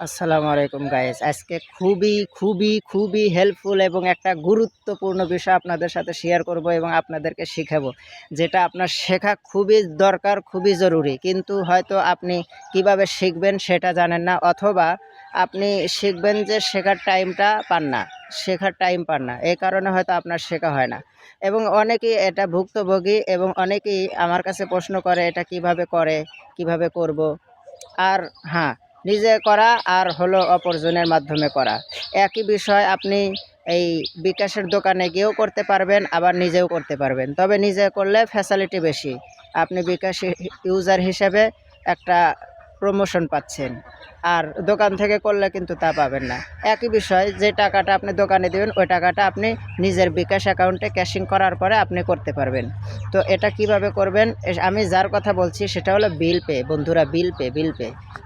আসসালামু আলাইকুম গাইস। আজকে খুবই খুবই খুবই হেল্পফুল এবং একটা গুরুত্বপূর্ণ বিষয় আপনাদের সাথে শেয়ার করব এবং আপনাদেরকে শেখাবো, যেটা আপনার শেখা খুবই দরকার, খুবই জরুরি। কিন্তু হয়তো আপনি কিভাবে শিখবেন সেটা জানেন না, অথবা আপনি শিখবেন যে শেখার টাইমটা পান না, এই কারণে হয়তো আপনার শেখা হয় না। এবং অনেকেই এটা ভুক্তভোগী এবং অনেকেই আমার কাছে প্রশ্ন করে এটা কিভাবে করব। আর হ্যাঁ, নিজে করা আর হলো অপরজনের মাধ্যমে করা একই বিষয়। আপনি এই বিকাশের দোকানে গিয়েও করতে পারবেন, আবার নিজেও করতে পারবেন, তবে নিজে করলে ফ্যাসিলিটি বেশি। আপনি বিকাশ ইউজার হিসেবে একটা প্রমোশন পাচ্ছেন, আর দোকান থেকে করলে কিন্তু তা পাবেন না। একই বিষয়, যে টাকাটা আপনি দোকানে দেবেন ওই টাকাটা আপনি নিজের বিকাশ অ্যাকাউন্টে ক্যাশিং করার পরে আপনি করতে পারবেন। তো এটা কিভাবে করবেন, আমি যার কথা বলছি সেটা হলো বিল পে। বন্ধুরা,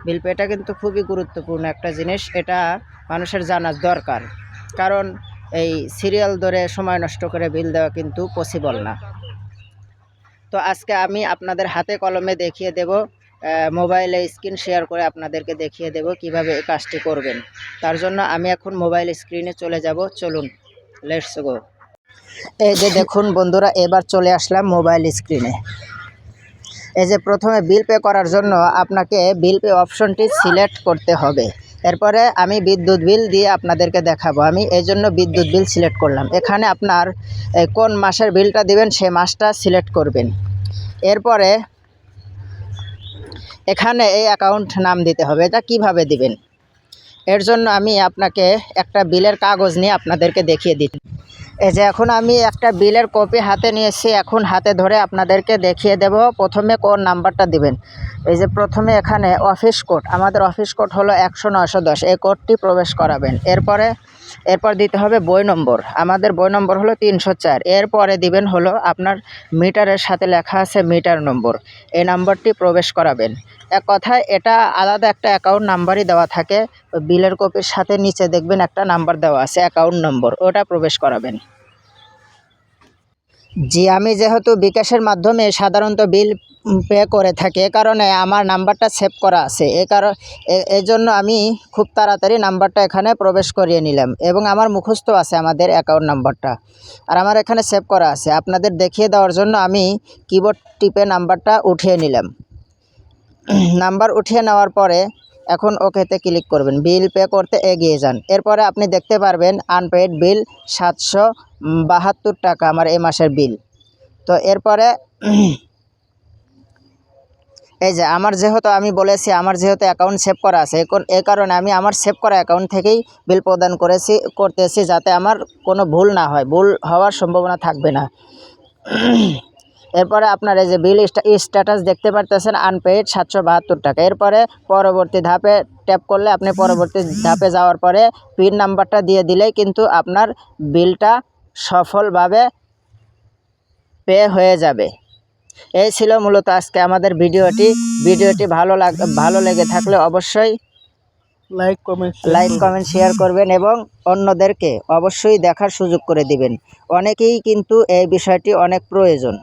বিল পেটা কিন্তু খুবই গুরুত্বপূর্ণ একটা জিনিস, এটা মানুষের জানা দরকার। কারণ এই সিরিয়াল ধরে সময় নষ্ট করে বিল দেওয়া কিন্তু পসিবল না। তো আজকে আমি আপনাদের হাতে কলমে দেখিয়ে দেব, মোবাইলে স্ক্রিন শেয়ার করে আপনাদেরকে দেখিয়ে দেব কিভাবে এই কাজটি করবেন। তার জন্য আমি এখন মোবাইল স্ক্রিনে চলে যাব। চলুন, লেটস গো। এই যে দেখুন বন্ধুরা, এবার চলে আসলাম মোবাইল স্ক্রিনে। এই যে প্রথমে বিল পে করার জন্য আপনাকে বিল পে অপশনটি সিলেক্ট করতে হবে। এরপরে আমি বিদ্যুৎ বিল দিয়ে আপনাদেরকে দেখাবো। আমি এই জন্য বিদ্যুৎ বিল সিলেক্ট করলাম। এখানে আপনার কোন মাসের বিলটা দিবেন সেই মাসটা সিলেক্ট করবেন। এরপরে এখানে এই অ্যাকাউন্ট নাম দিতে হবে। এটা কিভাবে দিবেন, এর জন্য আমি আপনাকে একটা বিলের কাগজ নিয়ে আপনাদেরকে দেখিয়ে দিই। এই যে এখন আমি একটা বিলের কপি হাতে নিয়েছি, এখন হাতে ধরে আপনাদেরকে দেখিয়ে দেব প্রথমে কোন নাম্বারটা দিবেন। এই যে প্রথমে এখানে অফিস কোড, আমাদের অফিস কোড হলো 100-910, এই কোডটি প্রবেশ করাবেন। এরপর দিতে হবে বই নম্বর, আমাদের বই নম্বর হলো 304। এরপরে দিবেন হলো আপনার মিটারের সাথে লেখা আছে মিটার নম্বর, এই নাম্বারটি প্রবেশ করাবেন। এক কথায় এটা আলাদা একটা অ্যাকাউন্ট নাম্বারই দেওয়া থাকে, বিলের কপির সাথে নিচে দেখবেন একটা নাম্বার দেওয়া আছে অ্যাকাউন্ট নম্বর, ওটা প্রবেশ করাবেন। জি, আমি যেহেতু বিকাশের মাধ্যমে সাধারণত বিল পে করে থাকি, এ কারণে আমার নাম্বারটা সেভ করা আছে। এই জন্য আমি খুব তাড়াতাড়ি নাম্বারটা এখানে প্রবেশ করিয়ে নিলাম, এবং আমার মুখস্থ আছে আমাদের অ্যাকাউন্ট নাম্বারটা, আর আমার এখানে সেভ করা আছে। আপনাদের দেখিয়ে দেওয়ার জন্য আমি কিবোর্ড টিপে নাম্বারটা উঠিয়ে নিলাম। নাম্বার উঠিয়ে নেওয়ার পরে এখন ওকেতে ক্লিক করবেন, বিল পে করতে এগিয়ে যান। এরপরে আপনি দেখতে পারবেন আনপেইড বিল 772 টাকা আমার এই মাসের বিল। তো এরপরে এই যে আমি বলেছি আমার যেহেতু অ্যাকাউন্ট সেভ করা আছে, এই কারণে আমি আমার সেভ করা অ্যাকাউন্ট থেকেই বিল প্রদান করতেছি, যাতে আমার কোনো ভুল না হয়, ভুল হওয়ার সম্ভাবনা থাকবে না। এরপরে আপনার এই যে বিল স্ট্যাটাস দেখতে পারতেছেন, আনপেইড 772 টাকা। এরপরে পরবর্তী ধাপে ট্যাপ করলে আপনি পরবর্তী ধাপে যাওয়ার পরে পিন নাম্বারটা দিয়ে দিলেই কিন্তু আপনার বিলটা সফলভাবে পে হয়ে যাবে। এই ছিল মূলত আজকে আমাদের ভিডিওটি ভালো লেগে থাকলে অবশ্যই লাইক কমেন্ট শেয়ার করবেন এবং অন্যদেরকে অবশ্যই দেখার সুযোগ করে দিবেন। অনেকেই কিন্তু এই বিষয়টি অনেক প্রয়োজন।